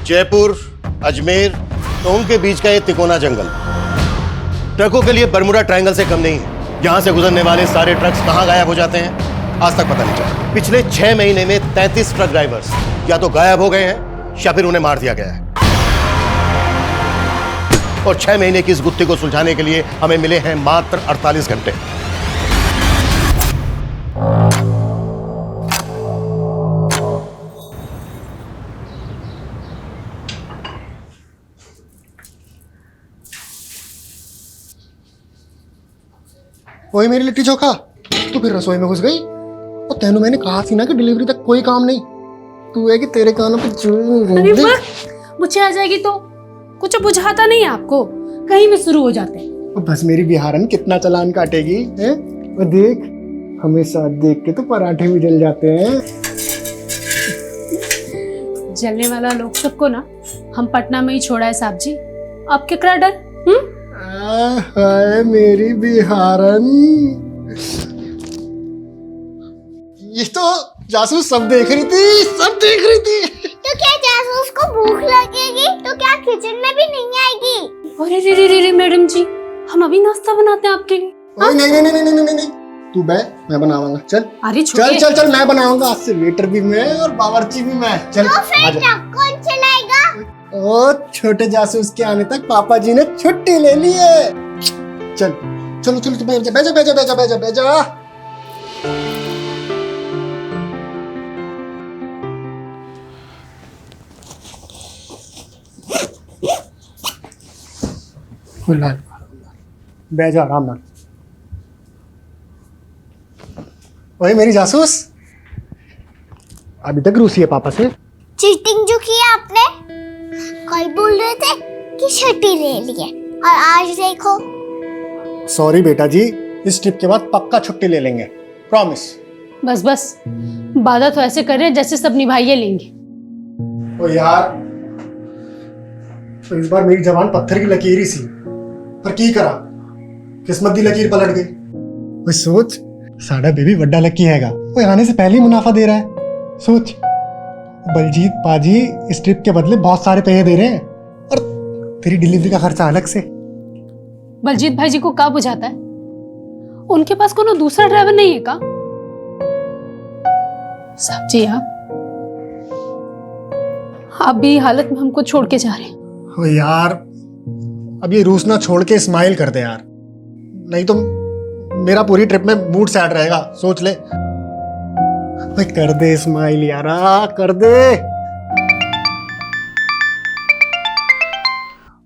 जयपुर, अजमेर, टोंक के बीच का ये तिकोना जंगल ट्रकों के लिए बरमुडा ट्रायंगल से कम नहीं है। यहां से गुजरने वाले सारे ट्रक्स कहां गायब हो जाते हैं आज तक पता नहीं चला। पिछले 6 महीने में 33 ट्रक ड्राइवर्स या तो गायब हो गए हैं या फिर उन्हें मार दिया गया है। और 6 महीने की इस गुत्थी को सुलझाने के लिए हमें मिले हैं मात्र 48 घंटे। वही मेरी लिट्टी चोखा, तू फिर रसोई में घुस गई। और तेनू मैंने कहा थी ना कि डिलीवरी तक कोई काम नहीं। तू है कि तेरे कानों पे अरे मुझे आ जाएगी तो कुछ बुझाता नहीं है आपको, कहीं भी शुरू हो जाते हैं। बस मेरी बिहारन कितना चालान काटेगी है? वो देख, हमेशा देख के तो पराठे भी जल जाते हैं। जलने वाला लोग सबको ना हम पटना में ही छोड़ा है साहब जी, आप केकरा डर? हाय मेरी बिहारन, ये तो जासूस सब देख रही थी, सब देख रही थी। तो क्या जासूस को भूख लगेगी तो क्या किचन में भी नहीं आएगी? अरे रे रे रे मैडम जी, हम अभी नाश्ता बनाते हैं आपके लिए। ओए नहीं नहीं नहीं नहीं नहीं, तू बै, मैं बनाऊंगा। चल अरे चल चल चल, मैं बनाऊंगा। आज से वेटर भी मैं और बावर्ची भी मैं। चल तो फिर ट्रक कौन चलाएगा? ओ छोटे जासूस के आने तक पापा जी ने छुट्टी ले ली है। चल चलो चलो, बैठ जा बैठ जा बैठ जा बैठ जा बैठ जा। बैठ जा आराम नाल। ओए मेरी जासूस, अभी तक रूसी है पापा से? चीटिंग जो किया आपने, कल बोल रहे थे कि छुट्टी ले ली है और आज देखो। सॉरी बेटा जी, इस ट्रिप के बाद पक्का छुट्टी ले लेंगे, प्रॉमिस। बस बस, वादा तो ऐसे कर रहे हैं जैसे सब निभाइए लेंगे। ओ यार, तो इस बार मेरी जबान पत्थर की लकीर ही सी, पर की करा, किस्मत दी लकीर पलट गई। ओए सोच, साडा बेबी बड़ा लकी हैगा, वो आने से पहले ही मुनाफा दे रहा है। सोच, बलजीत पाजी इस ट्रिप के बदले बहुत सारे पैसे दे रहे हैं और तेरी डिलीवरी का खर्चा अलग से। बलजीत भाई जी को क्या बुझाता है? उनके पास कोनो दूसरा ड्राइवर नहीं है का? साहब जी आप भी हालत में हमको छोड़ के जा रहे हैं। ओ यार, अब ये रूस ना छोड़ के स्माइल कर दे यार, नहीं तो मेरा पूरी ट्रिप में मूड सैड रहेगा। सोच ले, कर दे स्माइल यार, कर दे।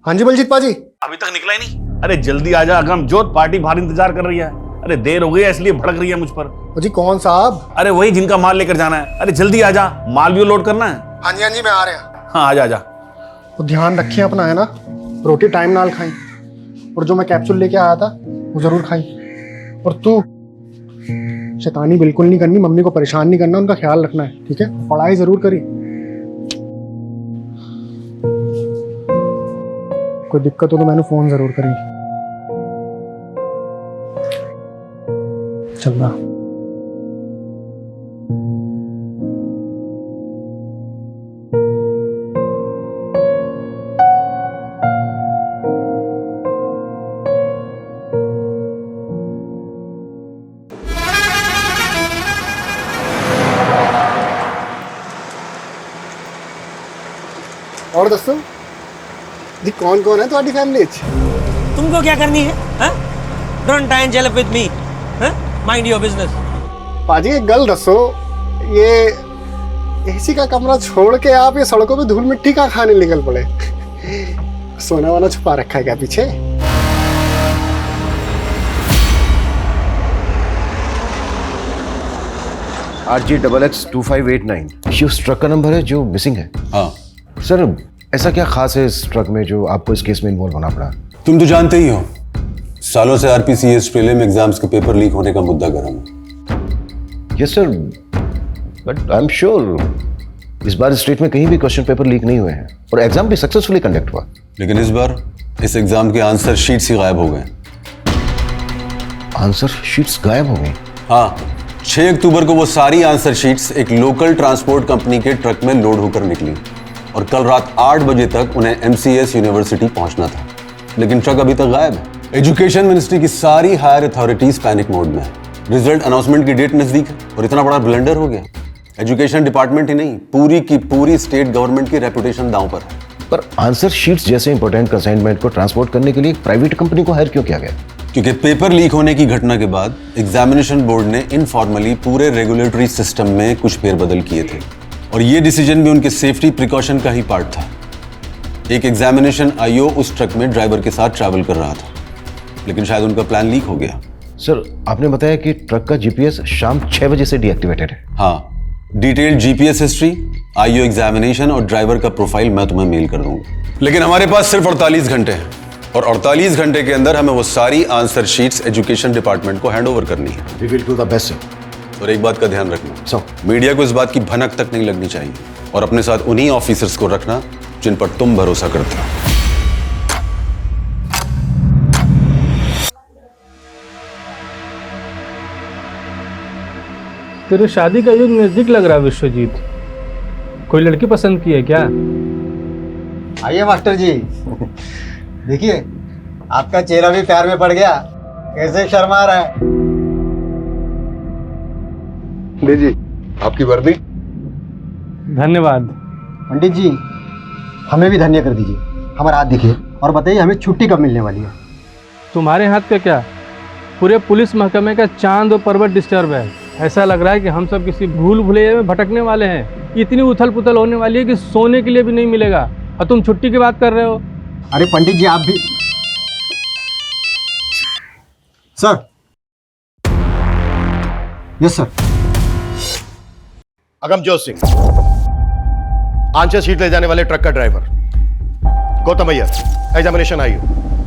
हाँ जी बलजीत पाजी। अभी तक निकला ही नहीं? अरे जल्दी आ जा अगम जोत, पार्टी बाहर इंतजार कर रही है। अरे देर हो गई है इसलिए भड़क रही है मुझ पर। जी कौन साहब? अरे वही जिनका माल लेकर जाना है। अरे जल्दी आ जा, माल भी लोड करना है। हाँ जी मैं आ रहा हूँ। हाँ आ जा। तो ध्यान रखिए अपना, है ना, रोटी टाइम नाल खाई और जो मैं कैप्सूल लेके आया था वो जरूर खाई। और तू शैतानी बिल्कुल नहीं करनी, मम्मी को परेशान नहीं करना, उनका ख्याल रखना है, ठीक है? पढ़ाई जरूर करी। कोई दिक्कत हो तो मैंने फोन जरूर करी। चल रहा। और दोस्तों जी, कौन कौन है तुम्हारी फैमिली? तुमको क्या करनी है? Don't try and help with me, mind your business. पाजी एक गल दसो, ये एसी का कमरा छोड़ के आप ये सड़कों पे धूल मिट्टी का खाने निकल पड़े? सोना वाना छुपा रखा है क्या पीछे? RG XX2589 ये उस ट्रक का नंबर है जो मिसिंग है। हाँ सर, ऐसा क्या खास है इस ट्रक में जो आपको इस केस में इन्वॉल्व होना पड़ा? तुम तो जानते ही हो, सालों से RPCS प्रीलिम एग्जाम्स के पेपर लीक होने का मुद्दा गर्म है। Yes sir, but I am sure इस बार स्टेट में कहीं भी क्वेश्चन पेपर लीक नहीं हुए हैं और एग्जाम भी सक्सेसफुली कंडक्ट हुआ। लेकिन इस बार इस एग्जाम के आंसर शीट्स ही गायब हो गए। आंसर शीट्स गायब हो गई? हाँ, 6 अक्टूबर को वो सारी आंसर शीट्स एक लोकल ट्रांसपोर्ट कंपनी के ट्रक में लोड होकर निकली। और कल रात 8 बजे तक उन्हें MCS यूनिवर्सिटी पहुंचना था, लेकिन ट्रक अभी तक गायब है। एजुकेशन मिनिस्ट्री की सारी हायर अथॉरिटीज पैनिक मोड में है। रिजल्ट अनाउंसमेंट की डेट नजदीक है और इतना बड़ा ब्लंडर हो गया। एजुकेशन डिपार्टमेंट ही नहीं, पूरी की पूरी स्टेट गवर्नमेंट की रेपुटेशन दांव पर है। पर आंसर शीट्स जैसे इंपॉर्टेंट कंसाइनमेंट को ट्रांसपोर्ट करने के लिए एक प्राइवेट कंपनी को हायर क्यों किया गया? क्योंकि पेपर लीक होने की घटना के बाद एग्जामिनेशन बोर्ड ने इनफॉर्मली पूरे रेगुलेटरी सिस्टम में कुछ फेरबदल किए थे और ये डिसीजन भी उनके सेफ्टी प्रिकॉशन का ही पार्ट था। एक एग्जामिनेशन आईओ उस ट्रक में ड्राइवर के साथ ट्रैवल कर रहा था, लेकिन शायद उनका प्लान लीक हो गया। सर, आपने बताया कि ट्रक का जीपीएस शाम 6 बजे से डीएक्टिवेटेड है। हाँ, detailed GPS history, IO examination और ड्राइवर का प्रोफाइल मैं तुम्हें मेल कर दूंगा। लेकिन हमारे पास सिर्फ 48 घंटे हैं और 48 घंटे के अंदर हमें वो सारी आंसर शीट्स एजुकेशन डिपार्टमेंट को हैंड ओवर करनी है। We will do the best sir. और एक बात का ध्यान रखना, सर, मीडिया को इस बात की भनक तक नहीं लगनी चाहिए और अपने साथ उन्हीं ऑफिसर्स को रखना जिन पर तुम भरोसा करते हो। तेरे शादी का युग नजदीक लग रहा है विश्वजीत। कोई लड़की पसंद की है क्या? आइए मास्टर जी। देखिए, आपका चेहरा भी प्यार में पड़ गया। कैसे शर्मा रहा है। लीजिए आपकी वर्दी। धन्यवाद। पंडित जी, हमें भी धन्य कर दीजिए। हमारा हाथ दिखिए और बताइए हमें छुट्टी कब मिलने वाली है। तुम्हारे हाथ का क्या, पूरे पुलिस महकमे का चांद और पर्वत डिस्टर्ब है। ऐसा लग रहा है कि हम सब किसी भूल भुलैया में भटकने वाले हैं। इतनी उथल पुथल होने वाली है कि सोने के लिए भी नहीं मिलेगा और तुम छुट्टी की बात कर रहे हो। अरे पंडित जी, आप भी। Sir. Yes sir. Agamjot Singh, answer sheet ले जाने वाले ट्रक का driver. Gautam Iyer, examination IO.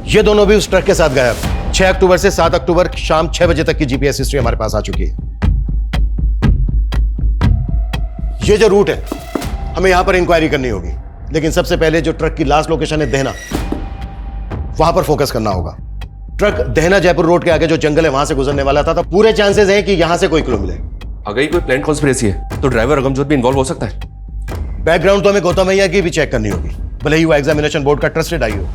ये दोनों भी उस ट्रक के साथ गायब। 6 अक्टूबर से 7 अक्टूबर शाम 6 बजे तक की जीपीएस हिस्ट्री हमारे पास आ चुकी है। ये जो रूट है, हमें यहां पर इंक्वायरी करनी होगी, लेकिन सबसे पहले जो ट्रक की लास्ट लोकेशन है देहना, वहां पर फोकस करना होगा। ट्रक देहना जयपुर रोड के आगे जो जंगल है वहां से गुजरने वाला था, तो पूरे चांसेस हैं कि यहां से कोई क्लू मिले। अगर ये कोई प्लान कॉन्स्पिरेसी है तो ड्राइवर अगमजोत भी इन्वॉल्व हो सकता है। बैकग्राउंड तो हमें गौतम अय्यर की भी चेक करनी होगी, भले ही वो एग्जामिनेशन बोर्ड का ट्रस्टेड आई हो,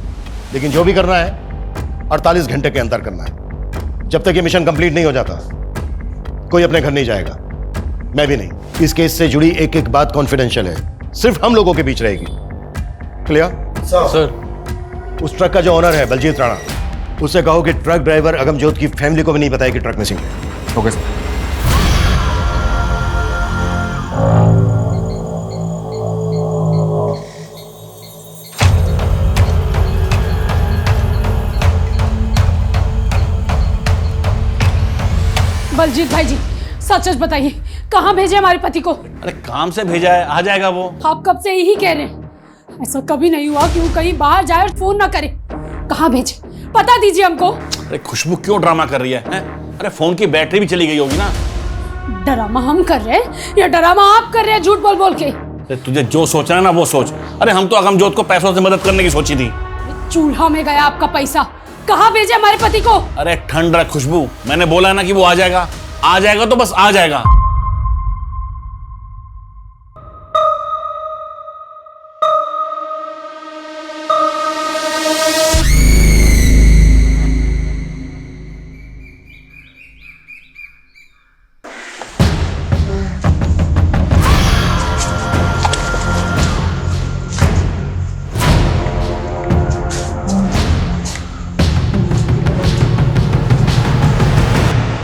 लेकिन जो भी करना है 48 घंटे के अंदर करना है। जब तक ये मिशन कंप्लीट नहीं हो जाता, कोई अपने घर नहीं जाएगा, मैं भी नहीं। इस केस से जुड़ी एक एक बात कॉन्फिडेंशियल है, सिर्फ हम लोगों के बीच रहेगी। Clear sir. उस ट्रक का जो ओनर है बलजीत राणा, उससे कहो कि ट्रक ड्राइवर अगमजोत की फैमिली को भी नहीं बताया कि ट्रक मिसिंग है। Okay sir. बलजीत भाई जी, सच सच बताइए, कहाँ भेजे हमारे पति को? अरे काम से भेजा है, आ जाएगा वो। आप कब से यही कह रहे हैं। ऐसा कभी नहीं हुआ कि वो कहीं बाहर जाए और फोन ना करे। कहाँ भेजे, पता दीजिए हमको। अरे खुशबू क्यों ड्रामा कर रही है, हैं? अरे फोन की बैटरी भी चली गई होगी ना। ड्रामा हम कर रहे हैं या ड्रामा आप कर रहे हैं झूठ बोल बोल के? अरे तुझे जो सोचना है ना वो सोच। अरे हम तो अगमजोत को पैसों से मदद करने की सोची थी। चूल्हा में गया आपका पैसा। कहाँ भेजे हमारे पति को? अरे ठंड रख खुशबू, मैंने बोला ना कि वो आ जाएगा। आ जाएगा तो बस आ जाएगा।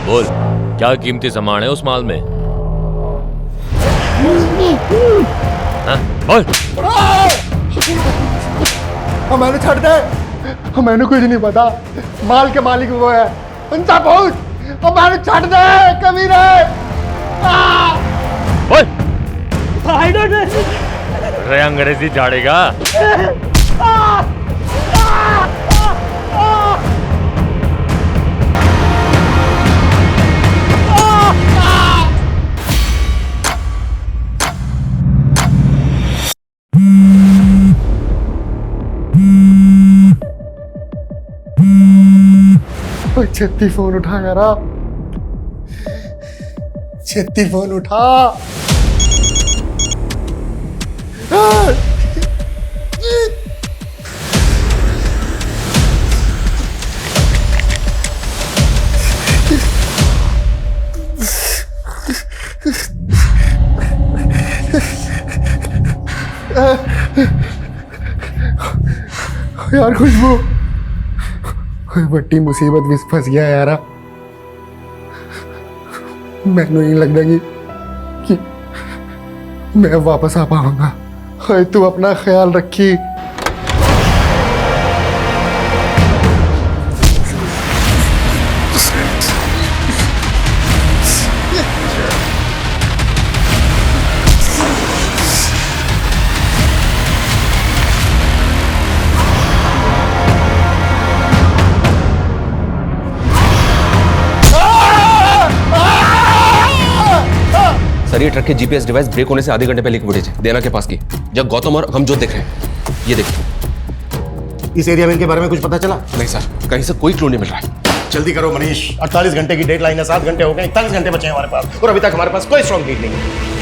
बोल, क्या कीमती सामान है उस माल में? हाँ, बोल। हमें छोड़ दे, हमें कुछ नहीं पता। माल के मालिक वो है, उनका बहुत। हमें छोड़ दे कभी रे। बोल। रे अंग्रेजी झाड़ेगा। छत्ती फोन उठा यार, छत्ती फोन उठा। यार खुशबू, बड़ी मुसीबत विच फंस गया यार। मैनू नहीं लगता कि मैं वापस आ पाऊंगा। हाय तू अपना ख्याल रखी। सर ये ट्रक के जीपीएस डिवाइस ब्रेक होने से आधे घंटे पहले की फुटेज है देना के पास की, जब गौतम और हम जो देख रहे हैं। ये देखिए। इस एरिया में इनके बारे में कुछ पता चला? नहीं सर, कहीं से कोई क्लू नहीं मिल रहा है। जल्दी करो मनीष, 48 घंटे की डेडलाइन है, 7 घंटे हो गए, 41 घंटे बचे हैं हमारे पास और अभी तक हमारे पास कोई स्ट्रॉन्ग लीड नहीं है।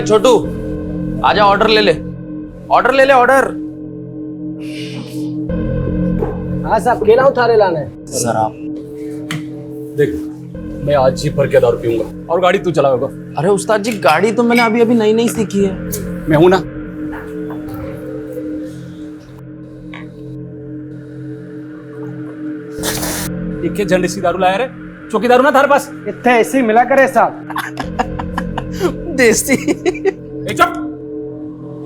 छोटू आजा, ऑर्डर ले ले, ऑर्डर ले ले, ऑर्डर। हाँ साहब, केला उतारे लाना है सर आप देख, मैं आज ही भर के दारू पीऊंगा और गाड़ी तू चलाओगा। अरे उस्ताद जी, गाड़ी तो मैंने अभी अभी नई नई सीखी है। मैं हूं ना। एक झंडे सी दारू लाया रे, चौकी दारू ना थारे पास इतने ऐसे ही मिला करे साहब। देसी। चुप,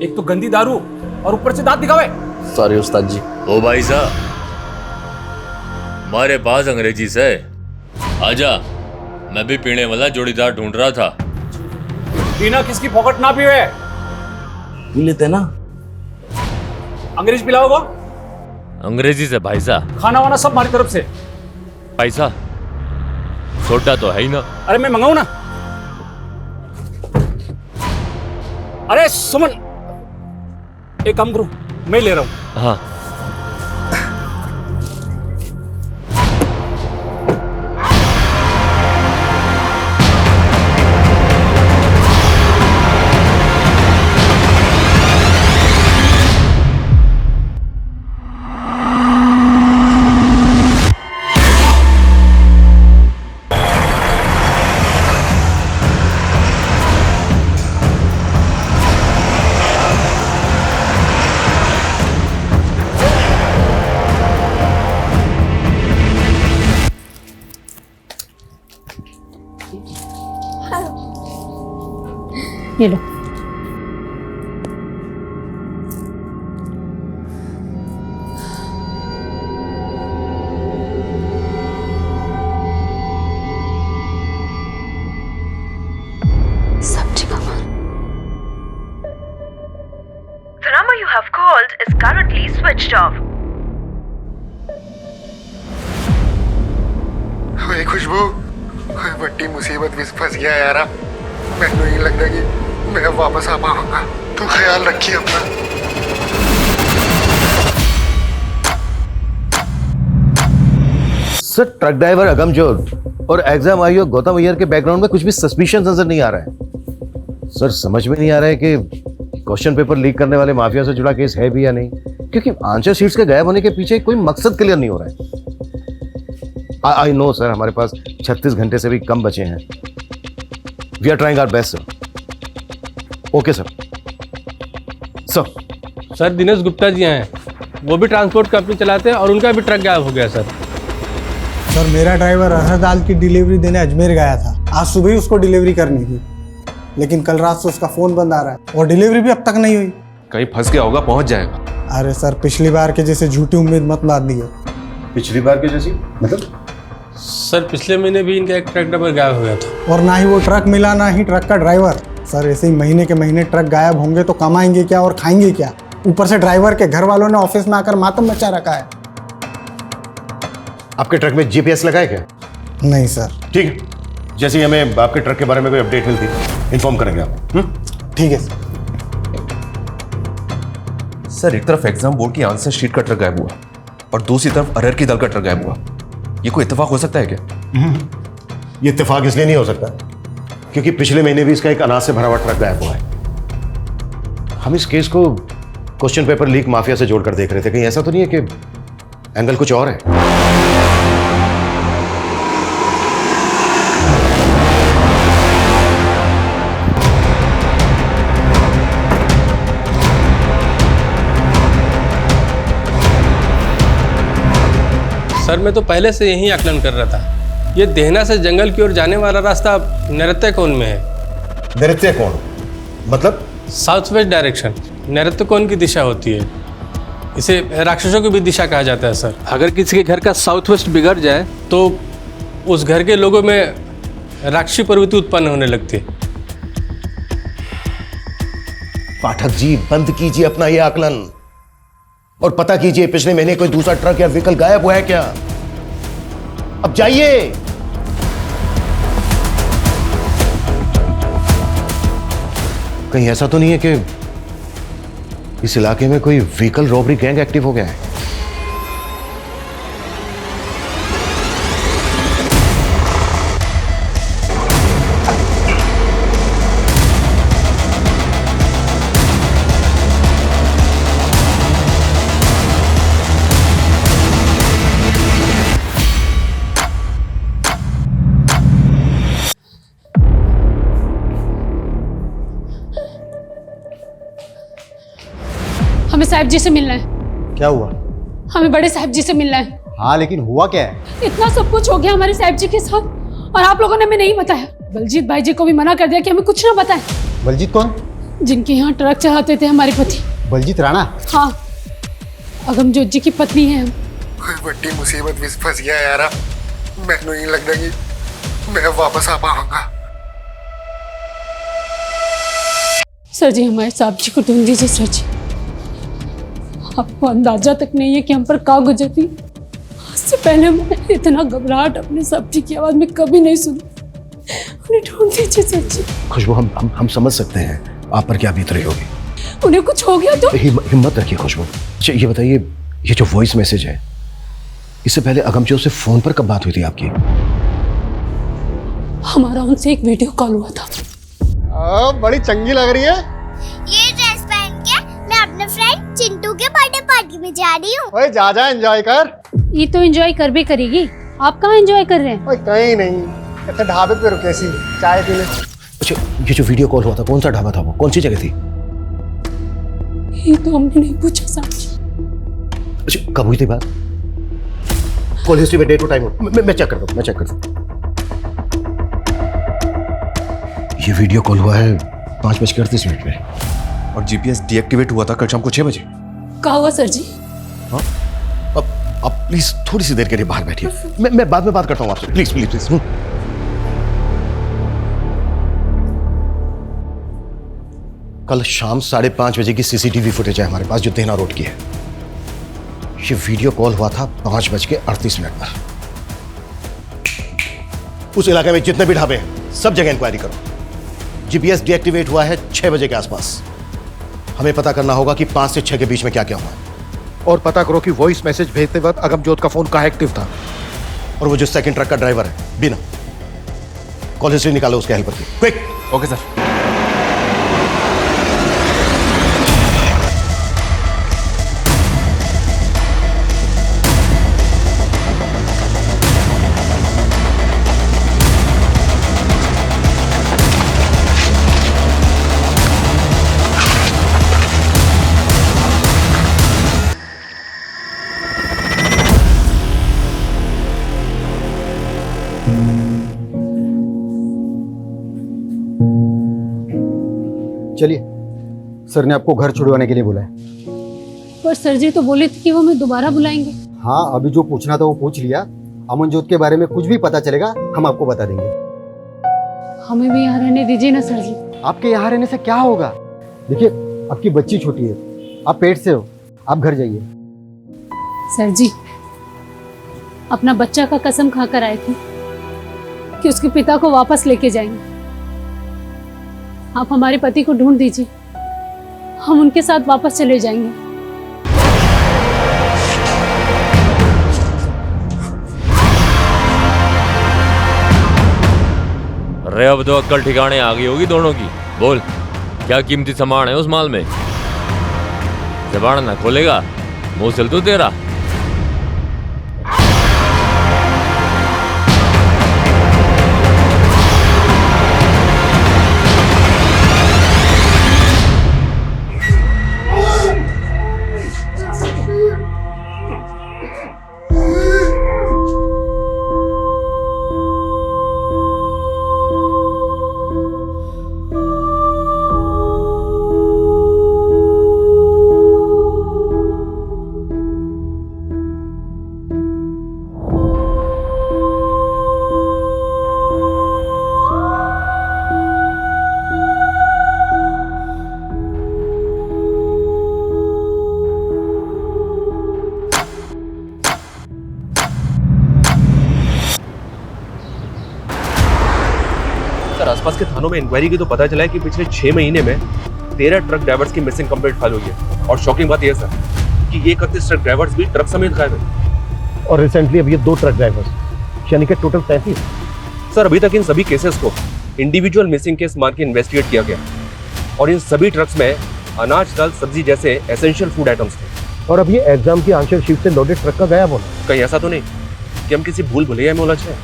एक तो गंदी दारू और ऊपर से दांत दिखावे। सॉरी उस्ताद जी। ओ भाई साहब, हमारे पास अंग्रेजी से आजा, मैं भी पीने वाला जोड़ीदार ढूंढ रहा था। पीना किसकी पॉकेट ना पीवे, पी लेते ना। अंग्रेज पिलाओगा? अंग्रेजी से भाई साहब। खाना वाना सब हमारी तरफ से। भाई साहब, सोडा तो है ही ना। अरे मैं मंगाऊं ना? अरे सुमन, एक काम करो, मैं ले रहा हूं। हाँ ये लो। सब्जी का माल। The number you have called is currently switched off. ओए खुशबू, ओए बड़ी मुसीबत विच फंस गया यार। मैनू नहीं लगता कि मैं वापस आ पाऊंगा। तू ख्याल रखिए अपना। सर ट्रक ड्राइवर अगमजोत और एग्जाम आईओ गौतम अय्यर के बैकग्राउंड में कुछ भी सस्पिशियस नजर नहीं आ रहा है। सर समझ में नहीं आ रहा है कि क्वेश्चन पेपर लीक करने वाले माफिया से जुड़ा केस है भी या नहीं, क्योंकि आंसर शीट्स के गायब होने के पीछे कोई मकसद क्लियर नहीं हो रहा है। आई नो सर, हमारे पास 36 घंटे से भी कम बचे हैं। We are trying our best sir. Okay sir. Sir Dinesh Gupta ji हैं, वो भी ट्रांसपोर्ट कंपनी चलाते हैं और उनका भी ट्रक गायब हो गया सर। सर मेरा ड्राइवर अरहर दाल की डिलीवरी देने अजमेर गया था। आज सुबह ही उसको डिलीवरी करनी थी, लेकिन कल रात से उसका फोन बंद आ रहा है और डिलीवरी भी अब तक नहीं हुई। कहीं फंस गया होगा, पहुंच जाएगा। अरे सर, पिछली बार के जैसे झूठी उम्मीद मत बांध दिए। पिछली बार के जैसी मतलब? सर पिछले महीने भी इनका एक ट्रक ड्राइवर गायब हो गया था। और ना ही वो ट्रक मिला, ना ही ट्रक का ड्राइवर। सर ऐसे ही महीने के महीने ट्रक गायब होंगे तो कमाएंगे क्या और खाएंगे क्या? ऊपर से ड्राइवर के घर वालों ने ऑफिस में आकर मातम मचा रखा है। आपके ट्रक में जीपीएस लगा है क्या? नहीं सर। ठीक है, जैसे ही हमें आपके ट्रक के बारे में कोई अपडेट मिलती इन्फॉर्म करेंगे आपको। ठीक है सर। सर एक तरफ एग्जाम बोर्ड की आंसर शीट का ट्रक गायब हुआ और दूसरी तरफ अरहर की दाल का ट्रक गायब हुआ। ये कोई इत्तेफाक हो सकता है क्या? ये इत्तेफाक इसलिए नहीं हो सकता क्योंकि पिछले महीने भी इसका एक अनाज से भरा हुआ ट्रक गायब हुआ है। हम इस केस को क्वेश्चन पेपर लीक माफिया से जोड़कर देख रहे थे, कहीं ऐसा तो नहीं है कि एंगल कुछ और है? सर मैं तो पहले से यही आकलन कर रहा था। ये देहना से जंगल की ओर जाने वाला रास्ता नृत्यकोण में है। नृत्यकोण मतलब? साउथ वेस्ट डायरेक्शन नृत्यकोण की दिशा होती है। इसे राक्षसों की भी दिशा कहा जाता है सर। अगर किसी के घर का साउथ वेस्ट बिगड़ जाए तो उस घर के लोगों में राक्षसी प्रवृत्ति उत्पन्न होने लगती है। पाठक जी, बंद कीजिए अपना ये आकलन और पता कीजिए पिछले महीने कोई दूसरा ट्रक या व्हीकल गायब हुआ है क्या? अब जाइए। कहीं ऐसा तो नहीं है कि इस इलाके में कोई व्हीकल रॉबरी गैंग एक्टिव हो गया है? हमें साहब जी से मिलना है। क्या हुआ? हमें बड़े साहब जी से मिलना है। हाँ लेकिन हुआ क्या है? इतना सब कुछ हो गया हमारे साहब जी के साथ और आप लोगों ने हमें नहीं बताया। बलजीत भाई जी को भी मना कर दिया कि हमें कुछ ना बताएं। बलजीत कौन? जिनके यहाँ ट्रक चलाते थे हमारे पति। बलजीत राणा? हाँ, अगमजोत जी की पत्नी है हम। बड़ी मुसीबत में फंस गया यार। मैंने नहीं लगता कि मैं वापस आ पाऊंगा। सर जी हमारे साहब जी को ढूंढ दीजिए सर जी। आपको अंदाजा तक नहीं है कि हम पर का गुजरती। इससे पहले मैं इतना घबराहट अपने साहब जी की आवाज में कभी नहीं सुनी। उन्हें ढूंढ दीजिए सर जी। खुशबू, हम समझ सकते हैं आप पर क्या बीत रही होगी। उन्हें कुछ हो गया तो? हिम्मत रखिए खुशबू। अच्छा ये बताइए, ये जो वॉइस मैसेज है, इससे पहले अगमजोत से फोन पर कब बात हुई थी आपकी? हमारा उनसे एक वीडियो कॉल हुआ था। बड़ी चंगी लग रही है। ये ड्रेस पहन के मैं अपने फ्रेंड चिंटू के बर्थडे पार्टी में जा रही हूँ। ओए जा एंजॉय कर। ये तो एंजॉय कर भी करेगी। आप कहाँ एंजॉय कर रहे हैं? ओए कहीं नहीं, ऐसे ढाबे पे रुके सी चाय पीने। अच्छा ये जो वीडियो कॉल हुआ था, कौन सा ढाबा था वो? कौन सी जगह थी? ये तो हमने नहीं पूछा साहब जी। अच्छा कब हुई थी बात? कॉल हिस्ट्री में डेट और टाइम मैं चेक करता हूँ। ये वीडियो कॉल हुआ है 5:38 पे और जीपीएस डीएक्टिवेट हुआ था कल शाम को 6 बजे। कहा हुआ सर जी? हाँ अब प्लीज थोड़ी सी देर के लिए बाहर बैठिए। मैं बाद में बात करता हूँ आपसे। Please please please. कल शाम 5:30 बजे की सीसीटीवी फुटेज है हमारे पास जो देना रोड की है। ये वीडियो कॉल हुआ था 5:38 पर। उस इलाके में जितने भी ढाबे हैं सब जगह इंक्वायरी करो। जीपीएस डीएक्टिवेट हुआ है 6 बजे के आसपास। हमें पता करना होगा कि 5 से 6 के बीच में क्या क्या हुआ और पता करो कि वॉइस मैसेज भेजते वक्त अगमजोत का फोन कहाँ एक्टिव था और वो जो सेकंड ट्रक का ड्राइवर है बिना। कॉल हिस्ट्री निकालो उसके हेल्पर की। क्विक। Okay sir. चलिए, सर ने आपको घर छुड़वाने के लिए बुलाया। पर सर जी तो बोले थे कि वो हमें दोबारा बुलाएंगे। हाँ अभी जो पूछना था वो पूछ लिया। अमनजोत के बारे में कुछ भी पता चलेगा हम आपको बता देंगे। हमें भी यहाँ रहने दीजिए ना सर जी। आपके यहाँ रहने से क्या होगा? देखिए आपकी बच्ची छोटी है, आप पेट से हो, आप घर जाइए। सर जी अपना बच्चा का कसम खाकर आए थे कि उसके पिता को वापस लेके जाएंगे। आप हमारे पति को ढूंढ दीजिए, हम उनके साथ वापस चले जाएंगे। अरे अब तो अक्कल ठिकाने आ गई होगी दोनों की। बोल क्या कीमती सामान है उस माल में? जबान ना खोलेगा मुंह सिल तू तेरा। सर आसपास के थानों में इंक्वायरी की तो पता चला है कि पिछले 6 महीने में 13 ट्रक ड्राइवर्स की मिसिंग कंप्लेंट फाइल हुई है। और शॉकिंग बात यह है सर कि ये 31 ट्रक ड्राइवर्स भी ट्रक समेत गायब है। और रिसेंटली अब ये 2 ट्रक ड्राइवर्स, यानी कि टोटल 33। सर अभी तक इन सभी केसेस को इंडिविजुअल मिसिंग केस मान के इन्वेस्टिगेट किया गया और इन सभी ट्रक्स में अनाज, दाल, सब्जी जैसे एसेंशियल फूड आइटम्स थे। और अब ये एग्जाम की आंसर शीट से लोडेड ट्रक का गायब होना, कहीं ऐसा तो नहीं कि हम किसी भूल भुलैया में उलझ गए?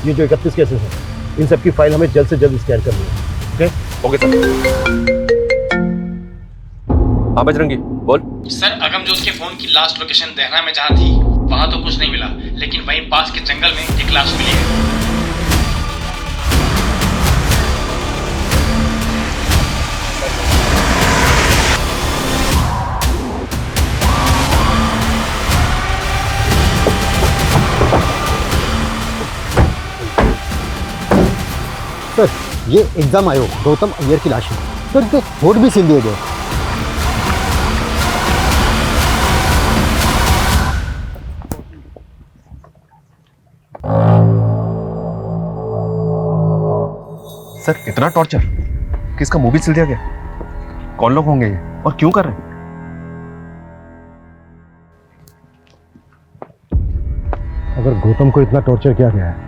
ये जो 31 केसेस हैं इन सब की फाइल हमें जल्द से जल्द स्कैन करनी है। Okay sir. हाँ बजरंगी बोल। सर अगमजोत के फोन की लास्ट लोकेशन देहरा में जहाँ थी वहाँ तो कुछ नहीं मिला, लेकिन वहीं पास के जंगल में एक लाश मिली है। सर ये एग्जाम आयोग गौतम अय्यर की लाश है सर, इनके होठ भी सील दिए गए। सर इतना टॉर्चर, किसका मुंह भी सिल दिया गया? कौन लोग होंगे ये और क्यों कर रहे हैं? अगर गौतम को इतना टॉर्चर किया गया है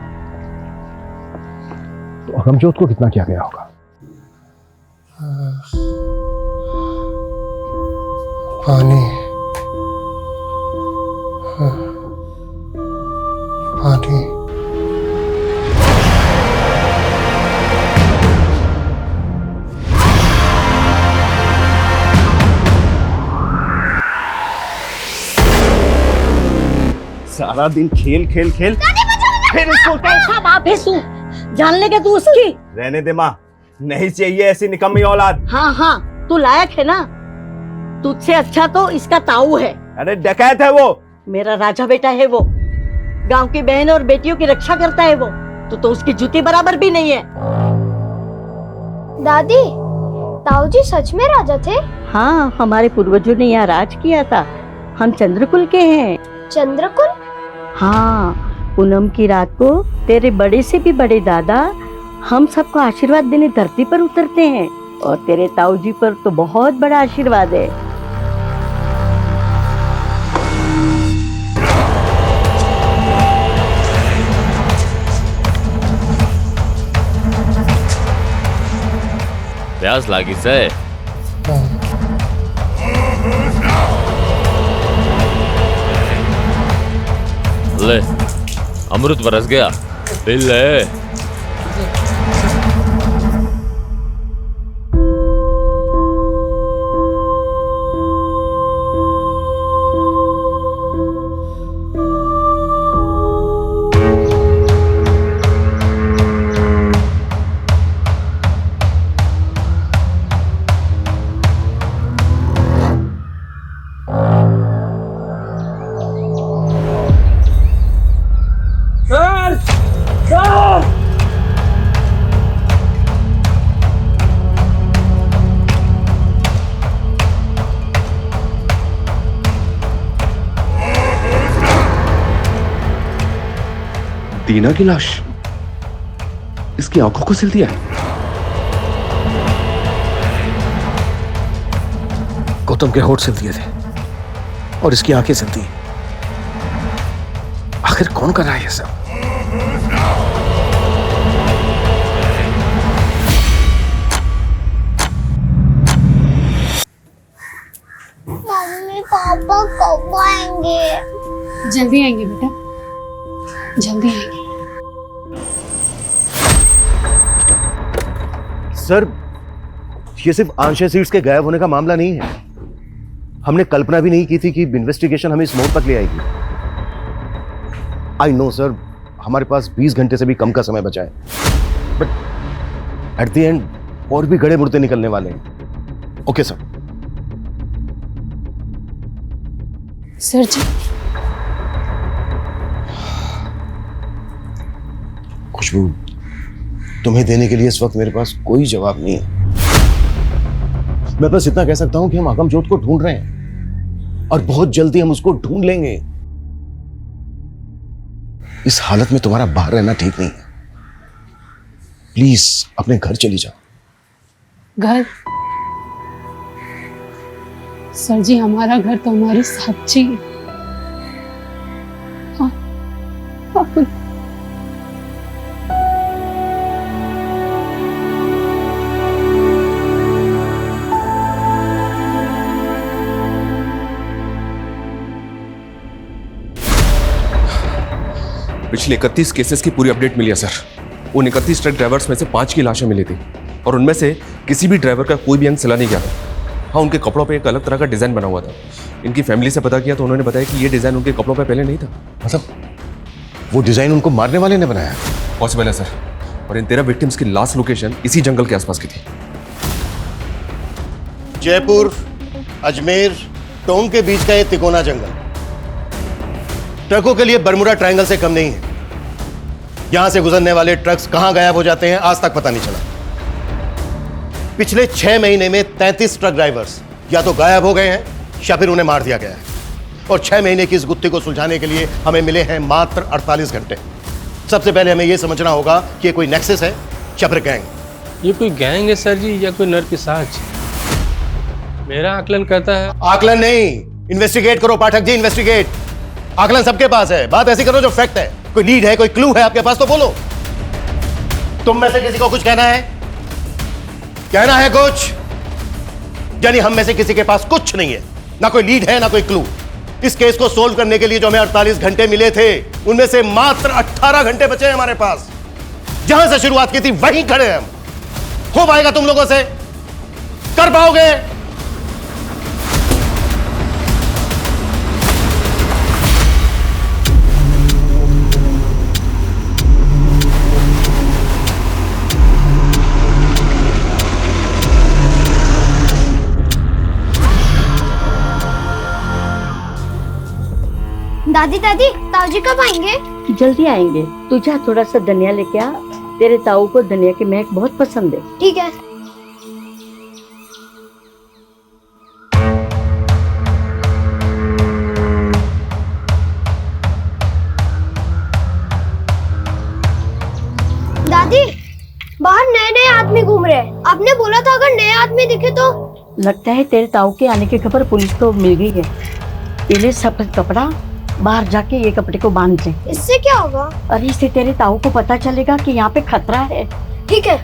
तो अगमजोत को कितना किया गया होगा? पानी पानी सारा दिन खेल खेल खेल फिर इसको ऐसा बाप है तू, जान लेगा तू उसकी। रहने दे माँ, नहीं चाहिए ऐसी निकम्मी औलाद। हाँ हाँ तू लायक है ना, तुझसे अच्छा तो इसका ताऊ है। अरे डकैत है वो। मेरा राजा बेटा है वो, गांव की बहन और बेटियों की रक्षा करता है वो, तो उसकी जूती बराबर भी नहीं है। दादी, ताऊ जी सच में राजा थे? हाँ हमारे पूर्वजों ने यहाँ राज किया था, हम चंद्रकुल के हैं। चंद्रकुल? हाँ, पूनम की रात को तेरे बड़े से भी बड़े दादा हम सबको आशीर्वाद देने धरती पर उतरते हैं, और तेरे ताऊ जी पर तो बहुत बड़ा आशीर्वाद है। प्यास लागी से ले, अमृत बरस गया, पी ले। दीना की लाश, इसकी आंखों को सिल दिया है। गौतम के होठ सिल दिए थे और इसकी आंखें सिल दी। आखिर कौन कर रहा है ये सब? कब आएंगे? जल्दी आएंगे बेटा, जल्दी आएंगे। सर, ये सिर्फ आंशिक सीट्स के गायब होने का मामला नहीं है। हमने कल्पना भी नहीं की थी कि इन्वेस्टिगेशन हमें इस मोड़ तक ले आएगी। आई नो सर, हमारे पास 20 घंटे से भी कम का समय बचा है, बट एट द एंड और भी गड़े मुर्दे निकलने वाले हैं। Okay sir. सर जी, खुशबू, तुम्हें देने के लिए इस वक्त मेरे पास कोई जवाब नहीं है। मैं बस इतना कह सकता हूं कि हम आगमजोत को ढूंढ रहे हैं और बहुत जल्दी हम उसको ढूंढ लेंगे। इस हालत में तुम्हारा बाहर रहना ठीक नहीं है। प्लीज अपने घर चली जाओ। घर? सर जी, हमारा घर तो हमारी साक्षी है। आप पिछले 31 केसेस की पूरी अपडेट मिली है सर। उन 31 ट्रक ड्राइवर्स में से 5 की लाशें मिली थी और उनमें से किसी भी ड्राइवर का कोई भी अंग सिला नहीं गया था। हाँ, उनके कपड़ों पे एक अलग तरह का डिजाइन बना हुआ था। इनकी फैमिली से पता किया तो उन्होंने बताया कि ये डिजाइन उनके कपड़ों पे पहले नहीं था। मतलब वो डिजाइन उनको मारने वाले ने बनाया? पॉसिबल है सर। और इन 13 विक्टिम्स की लास्ट लोकेशन इसी जंगल के आसपास की थी। जयपुर, अजमेर, टोंक के बीच का ये तिकोना जंगल ट्रकों के लिए बरमुडा ट्रायंगल से कम नहीं है। यहां से गुजरने वाले ट्रक्स कहां गायब हो जाते हैं, आज तक पता नहीं चला। पिछले 6 महीने में 33 ट्रक ड्राइवर्स या तो गायब हो गए हैं या फिर उन्हें मार दिया गया है। और 6 महीने की इस गुत्थी को सुलझाने के लिए हमें मिले हैं मात्र 48 घंटे। सबसे पहले हमें यह समझना होगा कि ये कोई नेक्सस है या फिर गैंग। ये कोई गैंग है सर जी या कोई नरपिशाच? मेरा आकलन कहता है। आकलन नहीं, इन्वेस्टिगेट करो पाठक जी, इन्वेस्टिगेट। आकलन सबके पास है, बात ऐसी करो जो फैक्ट है। कोई लीड है, कोई क्लू है आपके पास तो बोलो। तुम में से किसी को कुछ कहना है? कहना है कुछ? यानी हम में से किसी के पास कुछ नहीं है, ना कोई लीड है ना कोई क्लू। इस केस को सोल्व करने के लिए जो हमें 48 घंटे मिले थे, उनमें से मात्र 18 घंटे बचे हैं हमारे पास। जहां से शुरुआत की थी वहीं खड़े हैं हम। हो पाएगा तुम लोगों से? कर पाओगे? दादी दादी, ताऊजी कब आएंगे? जल्दी आएंगे। तू जा थोड़ा सा धनिया लेके आ, तेरे ताऊ को धनिया की महक बहुत पसंद है। ठीक है। दादी, बाहर नए नए आदमी घूम रहे हैं। आपने बोला था अगर नए आदमी दिखे तो। लगता है तेरे ताऊ के आने की खबर पुलिस को मिल गई है। पहले सफेद कपड़ा, बाहर जाके ये कपड़े को बांध ले। इससे क्या होगा? अरे इससे तेरे ताऊ को पता चलेगा कि यहाँ पे खतरा है। ठीक है।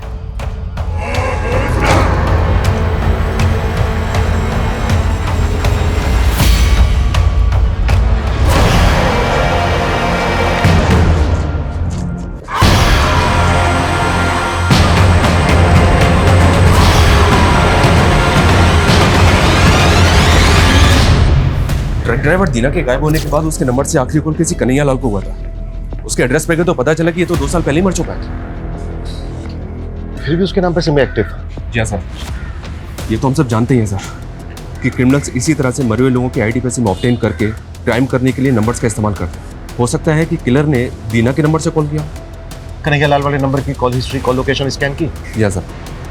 ट्रक ड्राइवर दीना के गायब होने के बाद उसके नंबर से आखिरी कॉल किसी कन्हैया लाल को हुआ था। उसके एड्रेस पे गए तो पता चला कि ये तो 2 साल पहले ही मर चुका है। फिर भी उसके नाम पर सिम एक्टिव था। जी हाँ सर, ये तो हम सब जानते ही हैं सर कि क्रिमिनल्स इसी तरह से मरे हुए लोगों के आईडी पे सिम ऑब्टेन करके क्राइम करने के लिए नंबर्स का इस्तेमाल करते हैं। हो सकता है कि किलर ने दीना के नंबर से कॉल किया। कन्हैया लाल वाले नंबर की call history, call location scan की? जी हाँ सर,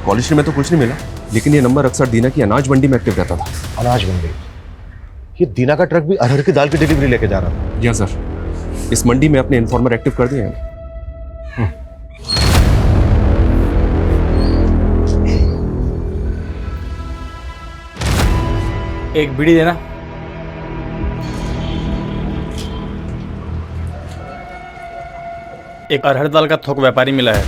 कॉल हिस्ट्री में तो कुछ नहीं मिला, लेकिन ये नंबर अक्सर दीना की अनाज मंडी में एक्टिव रहता था। अनाज मंडी? ये दीना का ट्रक भी अरहर की दाल की डिलीवरी लेके जा रहा था। जी हाँ सर, इस मंडी में अपने इन्फॉर्मर एक्टिव कर दिए हैं। एक बीड़ी देना। एक अरहर दाल का थोक व्यापारी मिला है,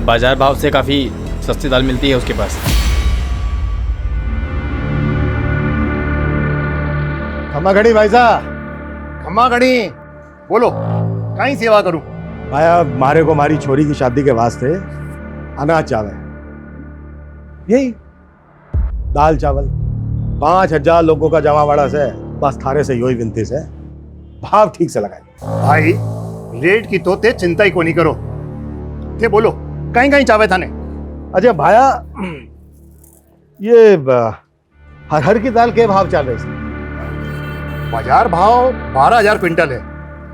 बाजार भाव से काफी सस्ती दाल मिलती है उसके पास। खम्मा घड़ी भाई साहब, खम्मा घड़ी बोलो, कहीं सेवा करूं? भाया मारे को मारी छोरी की शादी के वास्ते अनाज चावल, यही दाल चावल 5,000 लोगों का जमावाड़ा से, बस थारे से योही विनती से भाव ठीक से लगाए। भाई रेट की तो ते चिंता ही को नहीं करो, ते बोलो कहीं कहीं चावे थाने। अच्छा भाया, ये हर की दाल के भाव चल रहे थे? बाजार भाव 12,000 क्विंटल है,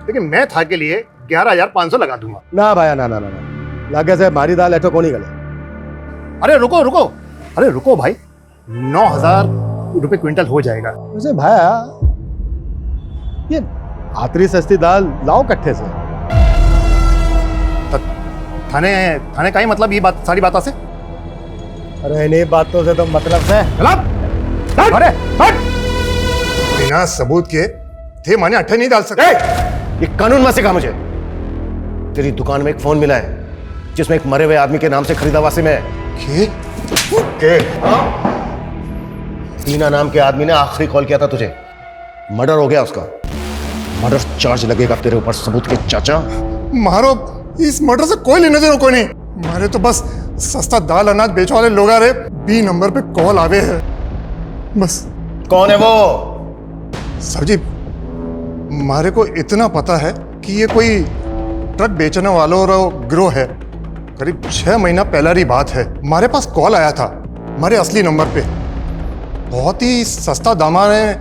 लेकिन मैं था के लिए 11,500 लगा दूंगा। ना भाया ना ना ना ना, लागे से मारी दाल ऐठो को नहीं गले। अरे रुको रुको, अरे रुको भाई, 9,000 रुपए क्विंटल हो जाएगा। वैसे भाया ये आतरी सस्ती दाल लाओ कट्ठे से। थाने थाने का ही मतलब ये बात सारी बातों से? अरे इन्हीं बातों से तो मतलब से अरे हट! बिना सबूत के थे माने अट्ठे नहीं डाल सकते। ये कानून में सिखा मुझे। तेरी दुकान में एक फोन मिला है जिसमें एक मरे हुए आदमी के नाम से खरीदा वासिम है। के? टीना नाम के आदमी ने आखिरी कॉल किया था तुझे, मर्डर हो गया उसका। मर्डर चार्ज लगेगा तेरे ऊपर सबूत के चाचा। मारो, इस मर्डर से कोई लेने देना कोई नहीं। मारे तो बस सस्ता दाल अनाज बेचने वाले लोग आ रहे, बी नंबर पे कॉल आवे है बस। कौन है वो? सर जी, मारे को इतना पता है कि ये कोई ट्रक बेचने वालों का गिरोह है। करीब 6 महीना पहला की बात है, हमारे पास कॉल आया था हमारे असली नंबर पे। बहुत ही सस्ता दामा में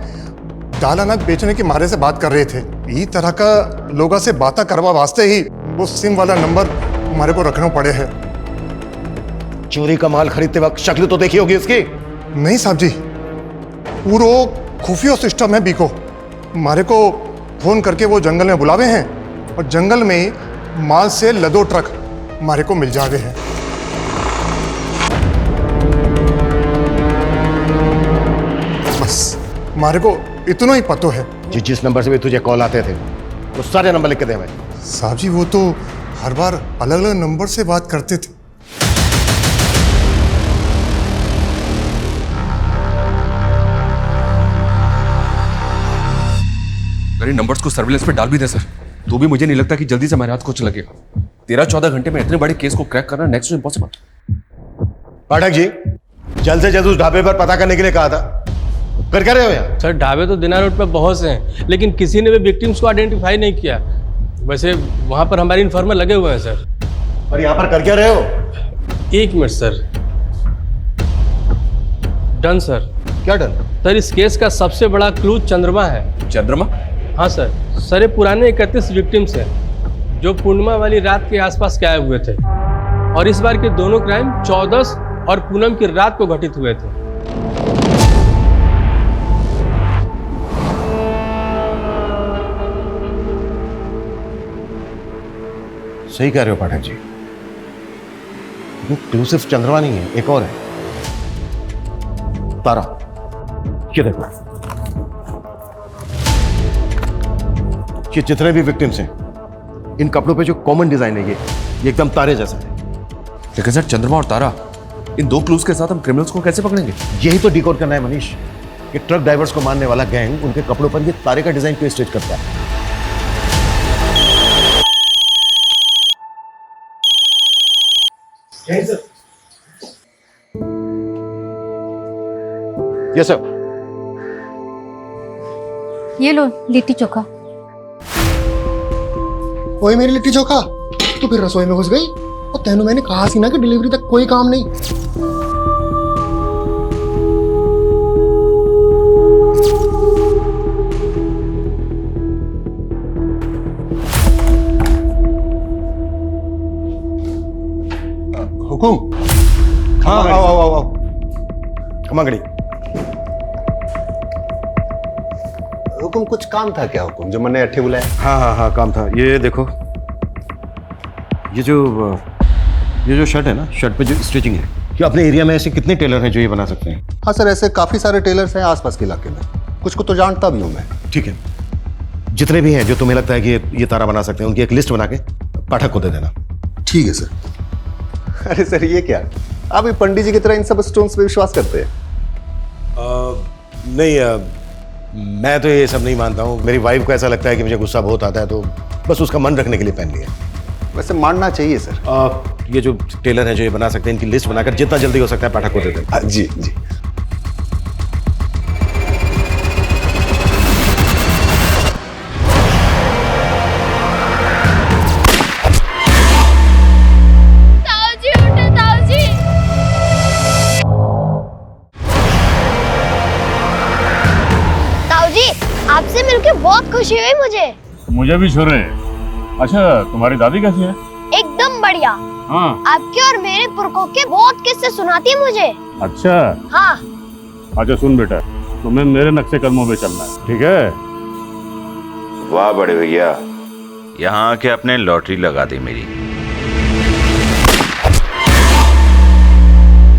दाल अनाज बेचने की मारे से बात कर रहे थे। इस तरह का लोगों से बातें करवा वास्ते ही वो सिम वाला नंबर हमारे को रखना पड़े है। चोरी का माल खरीदते वक्त शक्ल तो देखी होगी उसकी? नहीं साहब जी, पूरा खुफिया सिस्टम है बीको। हमारे को फोन करके वो जंगल में बुलावे हैं और जंगल में ही माल से लदो ट्रक हमारे को मिल जावे हैं। बस हमारे को इतना ही पतो है। जिस नंबर से भी तुझे कॉल आते थे वो सारे नंबर लिख के दे हमें। साहब जी, वो तो हर बार अलग अलग नंबर से बात करते थे। अरे नंबर्स को सर्विलेंस पे डाल भी दे सर, तो भी मुझे नहीं लगता कि जल्दी से हमारे हाथ कुछ लगेगा। 13-14 घंटे में इतने बड़े केस को क्रैक करना next to impossible. Pathak ji, जल्द से जल्द उस ढाबे पर पता करने के लिए कहा था, कर क्या रहे हो यहाँ? सर ढाबे तो दिनार रोड पे बहुत से हैं, लेकिन किसी ने भी विक्टिम्स को आइडेंटिफाई नहीं किया। वैसे वहाँ पर हमारे इन्फॉर्मर लगे हुए हैं सर। और यहाँ पर कर क्या रहे हो? 1 मिनट सर। Done sir. क्या डन? सर इस केस का सबसे बड़ा क्लू चंद्रमा है। चंद्रमा? हाँ सर। सर ये पुराने 31 विक्टिम्स हैं जो पूर्णिमा वाली रात के आसपास गायब हुए थे, और इस बार के दोनों क्राइम 14 और पूनम की रात को घटित हुए थे। सही कह रहे हो पाठक जी, वो क्लू सिर्फ चंद्रमा नहीं है, एक और है, तारा। ये देखो, ये जितने भी विक्टिम्स हैं, इन कपड़ों पे जो कॉमन डिजाइन है ये एकदम तारे जैसा है। लेकिन सर चंद्रमा और तारा, इन 2 क्लूज के साथ हम क्रिमिनल्स को कैसे पकड़ेंगे? यही तो डिकोड करना है मनीष, कि ट्रक ड्राइवर्स को मारने वाला गैंग उनके कपड़ों पर ये तारे का डिजाइन क्यों स्टिच करता है। Yes sir. ये लो लिट्टी चोखा। वही मेरी लिट्टी चोखा, तो फिर रसोई में घुस गई। और तेनू मैंने कहा सी ना कि डिलीवरी तक कोई काम नहीं। हुकुम? हाँ, आओ खमा घड़ी। हुकुम, कुछ काम था क्या हुकुम, जो मैंने अट्ठे बुलाया? हाँ काम था। ये देखो, ये जो शर्ट है ना, शर्ट पे जो स्टिचिंग है, कि अपने एरिया में ऐसे कितने टेलर हैं जो ये बना सकते हैं? हाँ सर, ऐसे काफी सारे टेलर्स हैं आसपास के इलाके में, कुछ को तो जानता भी हूँ मैं। ठीक है, जितने भी हैं जो तुम्हें लगता है कि ये तारा बना सकते हैं, उनकी एक लिस्ट बना के पाठक को दे देना। ठीक है सर। अरे सर, ये क्या, आप भी पंडित जी की तरह इन सब स्टोन्स पे विश्वास करते हैं? नहीं, मैं तो ये सब नहीं मानता हूँ। मेरी वाइफ को ऐसा लगता है कि मुझे गुस्सा बहुत आता है, तो बस उसका मन रखने के लिए पहन लिया। वैसे मानना चाहिए सर। ये जो टेलर हैं जो ये बना सकते हैं, इनकी लिस्ट बनाकर जितना जल्दी हो सकता है पाठक को दे दें। जी जी। आपसे मिलकर बहुत खुशी हुई मुझे भी छोरे। अच्छा, तुम्हारी दादी कैसी है? एकदम बढ़िया। हाँ। आपके और मेरे पुरखों के बहुत किस्से सुनाती है मुझे। अच्छा। हाँ। अच्छा सुन बेटा, तुम्हें मेरे नक्शे कदमों पे चलना है, ठीक है? वाह बड़े भैया, यहाँ आके अपने लॉटरी लगा दी मेरी।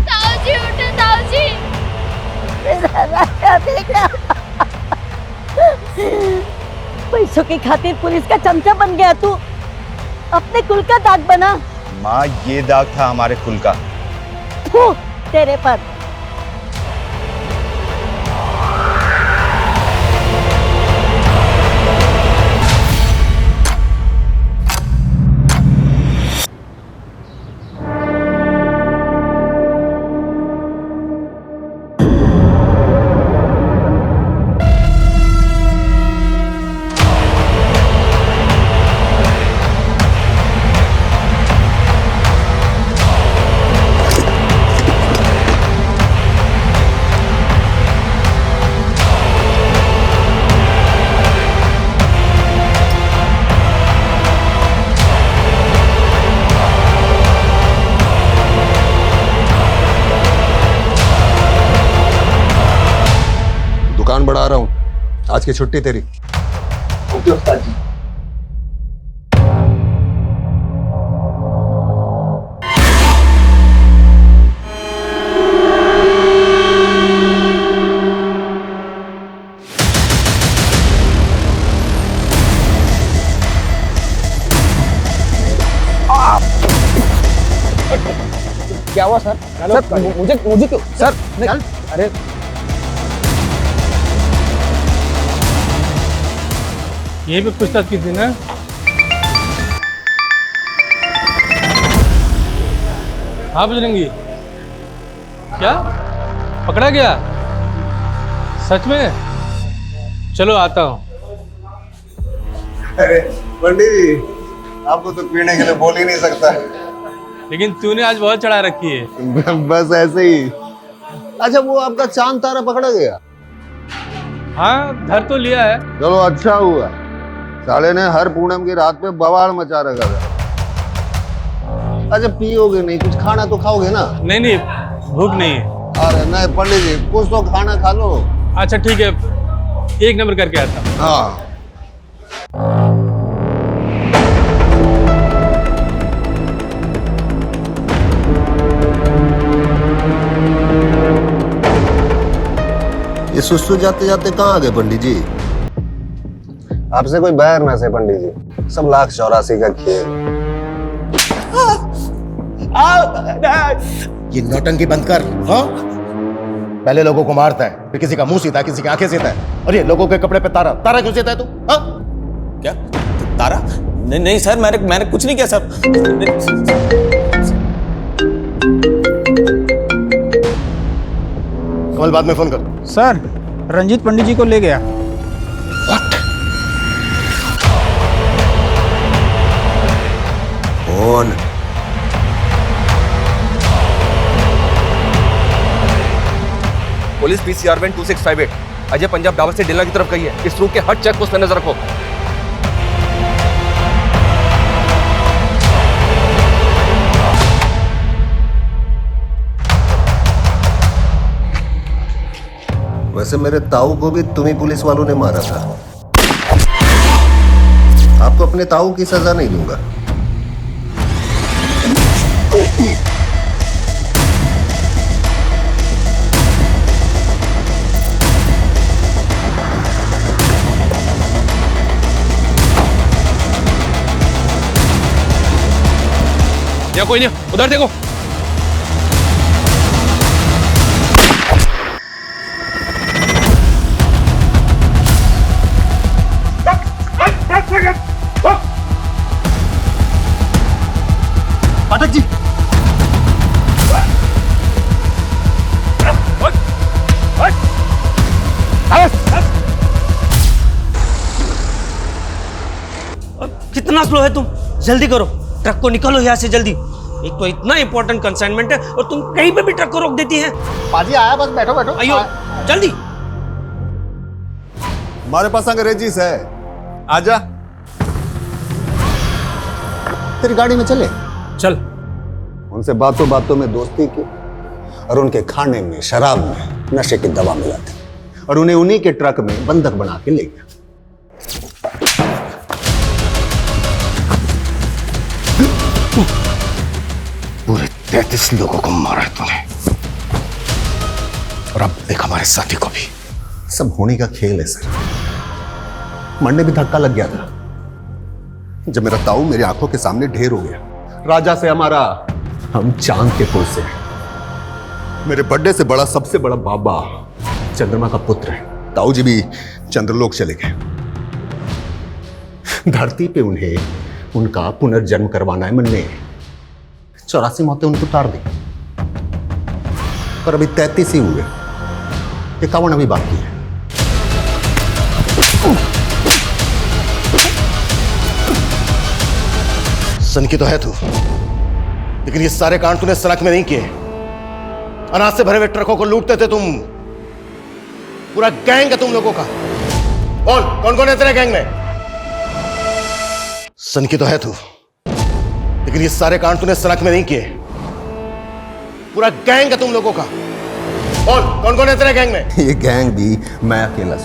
ताऊजी उठो ताऊजी। मेरा राजा बेटा। पैसों की खातिर पुलिस का चमचा बन गया तू, अपने कुल का दाग बना। माँ, ये दाग था हमारे कुल का। फू, तेरे पर। दुकान बढ़ा रहा हूँ, आज की छुट्टी तेरी। ओके उस्ताद जी। क्या हुआ सर? सर मुझे क्यों सर? अरे यहीं पे पूछताछ की थी ना? हाँ बजरंगी, क्या पकड़ा गया? सच में? चलो आता हूँ। अरे पंडित जी, आपको तो पीने के लिए बोल ही नहीं सकता। लेकिन तूने आज बहुत चढ़ा रखी है। बस ऐसे ही। अच्छा, वो आपका चांद तारा पकड़ा गया? हाँ, धर तो लिया है। चलो अच्छा हुआ, साले ने हर पूनम की रात पे बवाल मचा रखा था। अच्छा, पियोगे नहीं, कुछ खाना तो खाओगे ना? नहीं नहीं, भूख नहीं है। अरे नहीं पंडित जी, कुछ तो खाना खा लो। अच्छा ठीक है, एक नंबर करके आता हूँ। हाँ। ये सुस्तु जाते जाते कहाँ आ गए पंडित जी? आपसे कोई बैर ना से पंडित जी, सब लाख 84 का खेल। ये नौटंकी बंद कर। हाँ, पहले लोगों को मारता है, फिर किसी का मुंह सीता है, किसी की आंखें सीता है, और ये लोगों के कपड़े पे तारा तारा क्यों सीता है तू? हाँ? क्या तारा? नहीं नहीं सर, मैंने कुछ नहीं किया सर। कमल बाद में फोन कर। सर, रंजीत पंडित जी को ले गया। कौन? Police PCR van 2658 Ajay Punjab dhaba से डेला की तरफ गई है। इस रूट के हर चेक पोस्ट पर नजर रखो। वैसे मेरे ताऊ को भी तुम्ही पुलिस वालों ने मारा था। आपको अपने ताऊ की सजा नहीं दूंगा। या कोई नहीं, उधर देखो। स्लो है तुम? जल्दी करो, ट्रक को निकालो यहाँ से जल्दी। एक तो इतना इंपॉर्टेंट कंसाइनमेंट है और तुम कहीं पे भी ट्रक को रोक देती है। पाजी आया, बस बैठो बैठो। आइयो जल्दी। हमारे पास अंग्रेजी है, आजा। तेरी गाड़ी में चले चल। उनसे बातों बातों में दोस्ती की और उनके खाने में, शराब में नशे की दवा मिलाती और उन्हें उन्हीं के ट्रक में बंधक बना के ले गया। पूरे 33 लोगों को मारा है तूने, और अब देख हमारे साथी को भी। सब होने का खेल है सर। मरने भी धक्का लग गया था जब मेरा ताऊ मेरी आंखों के सामने ढेर हो गया। राजा से हमारा, हम चांद के पुल से। मेरे बर्थडे से बड़ा, सबसे बड़ा बाबा चंद्रमा का पुत्र है। ताऊ जी भी चंद्रलोक चले गए। धरती पे उन्हें उनका पुनर्जन्म करवाना है मन ने। 84 मौतें उनको उतार दी, पर अभी 33 ही हुए। 51 अभी बाकी है। सन की तो है तू, लेकिन ये सारे कांड तूने सड़क में नहीं किए। अनाज से भरे हुए ट्रकों को लूटते थे तुम। पूरा गैंग है तुम लोगों का। बोल, कौन कौन है तेरे गैंग में? सन की तो है तू, लेकिन ये सारे कांड तूने सड़क में नहीं किए। पूरा गैंग है तुम लोगों का। बोल, कौन कौन है तेरे गैंग में? ये गैंग भी मैं अकेला हूं।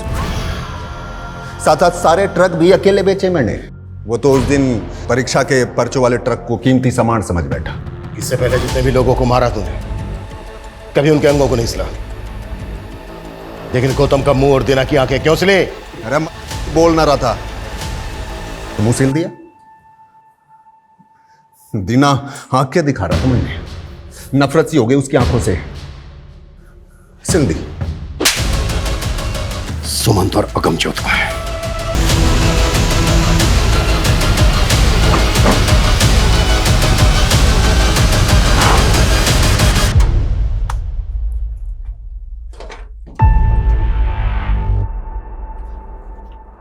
साथ साथ सारे ट्रक भी अकेले बेचे मैंने। वो तो उस दिन परीक्षा के पर्चों वाले ट्रक को कीमती सामान समझ बैठा। इससे पहले जितने भी लोगों को मारा तूने, कभी उनके अंगों को नहीं सिला। लेकिन गौतम का मुंह और दीना की आंखें क्यों सिले? अरे बोल ना रहा था तो मुंह सिल दिया। दीना आंखें दिखा रहा था, मैंने नफरत सी हो गई उसकी आंखों से, सिल दी। सुमंत और अगमजोत का है।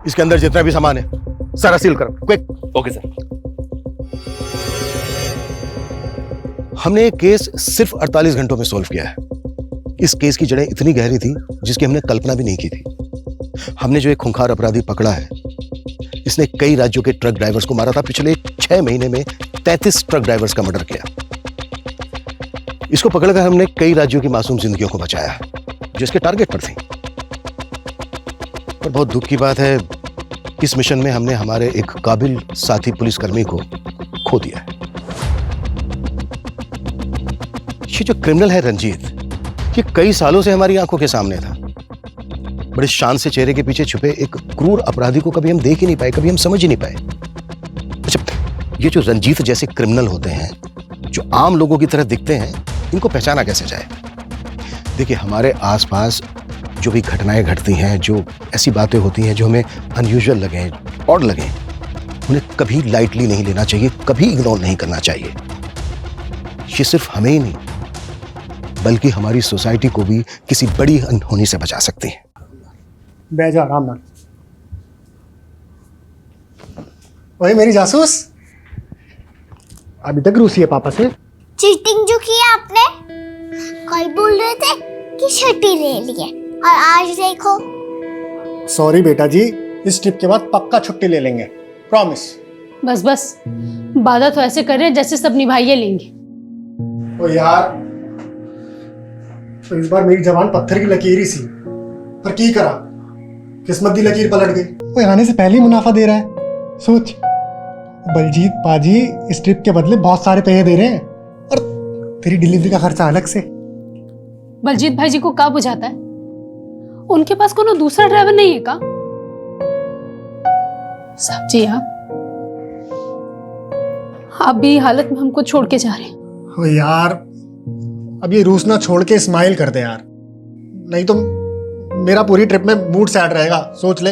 इसके अंदर जितना भी सामान है सारा सील कर, क्विक। Okay sir. हमने एक केस सिर्फ 48 घंटों में सॉल्व किया है। इस केस की जड़ें इतनी गहरी थी जिसकी हमने कल्पना भी नहीं की थी। हमने जो एक खूंखार अपराधी पकड़ा है, इसने कई राज्यों के ट्रक ड्राइवर्स को मारा था। पिछले 6 महीने में 33 ट्रक ड्राइवर्स का मर्डर किया। इसको पकड़कर हमने कई राज्यों की मासूम जिंदगियों को बचाया जो इसके टारगेट पर थी। पर बहुत दुख की बात है, इस मिशन में हमने हमारे एक काबिल साथी पुलिसकर्मी को खो दिया है। ये जो क्रिमिनल है रंजीत, ये कई सालों से हमारी आंखों के सामने था। बड़े शान से चेहरे के पीछे छुपे एक क्रूर अपराधी को कभी हम देख ही नहीं पाए, कभी हम समझ ही नहीं पाए। अच्छा, ये जो रंजीत जैसे क्रिमिनल होते हैं, जो आम लोगों की तरह दिखते हैं, इनको पहचाना कैसे जाए? देखिए, हमारे आसपास जो भी घटनाएं घटती हैं, जो ऐसी बातें होती हैं जो हमें अनयूजुअल लगे, ऑड लगे, उन्हें कभी लाइटली नहीं लेना चाहिए, कभी इग्नोर नहीं करना चाहिए। ये सिर्फ हमें ही नहीं बल्कि हमारी सोसाइटी को भी किसी बड़ी अनहोनी से बचा सकती है। बैठ जा आराम ना। ओए मेरी जासूस, अभी तक रूसी है पापा से। चीटिंग जो किया आपने, कल बोल रहे थे कि छुट्टी ले लिए और आज देखो। सॉरी बेटा जी, इस ट्रिप के बाद पक्का छुट्टी ले लेंगे, प्रॉमिस। बस बस, वादा तो ऐसे कर रहे हैं जैसे सब निभाइए लेंगे। ओ यार, तो इस बार मेरी जबान पत्थर की लकीर ही सी, पर की करा, किस्मत दी लकीर पलट गई। वो आने से पहले ही मुनाफा दे रहा है। सोच, बलजीत पाजी इस ट्रिप के बदले बहुत सारे पैसे दे रहे हैं, और तेरी डिलीवरी का खर्चा अलग से। बलजीत भाई जी को क्या बुझाता है? उनके पास कोनो दूसरा ड्राइवर नहीं है का? साहब जी, आप भी हालत में हमको छोड़ के जा रहे हैं। ओ यार, अब ये रूस ना छोड़ के स्माइल कर दे यार, नहीं तो मेरा पूरी ट्रिप में मूड सैड रहेगा। सोच ले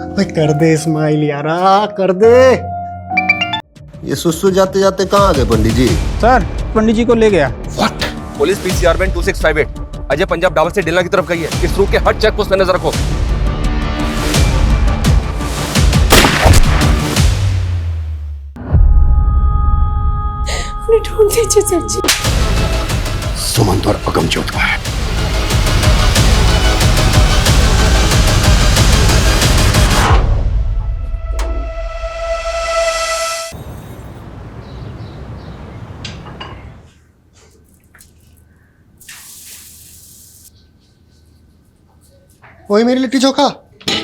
भाई, कर दे स्माइल यार, कर दे। ये सुसु जाते जाते कहाँ गए पंडित जी? सर, पंडित जी को ले गया। What? Police PCR van 2658 Ajay Punjab Dawar से डिलना की तरफ गई है। इस रूट के हर चेक पोस्ट पे नजर रखो। दीजिए सर जी। सुमंत और अगमजोत का है। वही मेरी लिट्टी चोखा,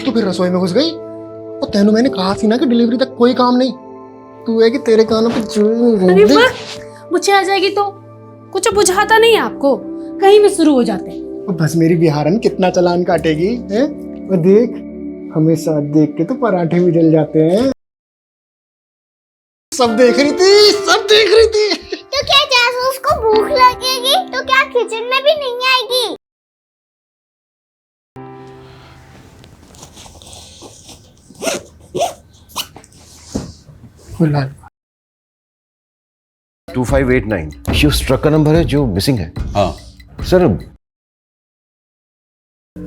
तू फिर रसोई में घुस गई। और तेनू मैंने कहा थी ना कि डिलीवरी तक कोई काम नहीं। तू है कि तेरे कानों पे अरे वाह, मुझे आ जाएगी तो कुछ बुझाता नहीं है आपको, कहीं भी शुरू हो जाते हैं। बस मेरी बिहारन कितना चालान काटेगी है? वो देख, हमेशा देख के तो पराठे भी जल जाते हैं। सब देख रही थी, सब देख रही थी। तो क्या जासूस को भूख लगेगी तो क्या किचन में भी नहीं आएगी? लाल 2589 ये उस ट्रक का नंबर है जो मिसिंग है। हाँ सर।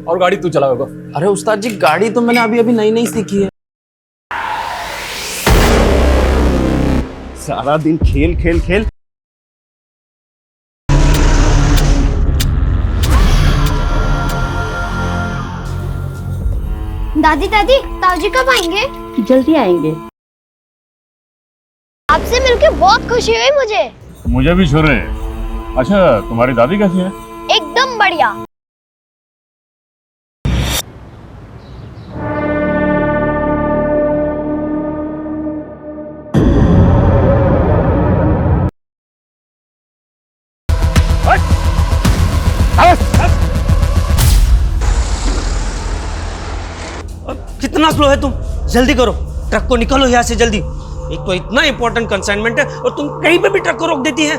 और गाड़ी तू चलाओगा? अरे उस्ताद जी, गाड़ी तो मैंने अभी अभी नई नई सीखी है। सारा दिन खेल खेल खेल। दादी दादी, ताऊजी कब आएंगे? जल्दी आएंगे। आपसे मिलके बहुत खुशी हुई मुझे। मुझे भी छोरे। अच्छा, तुम्हारी दादी कैसी है? एकदम बढ़िया। कितना स्लो है तुम, जल्दी करो, ट्रक को निकालो यहाँ से जल्दी। एक तो इतना इंपॉर्टेंट कंसाइनमेंट है और तुम कहीं पे भी ट्रक को रोक देती है।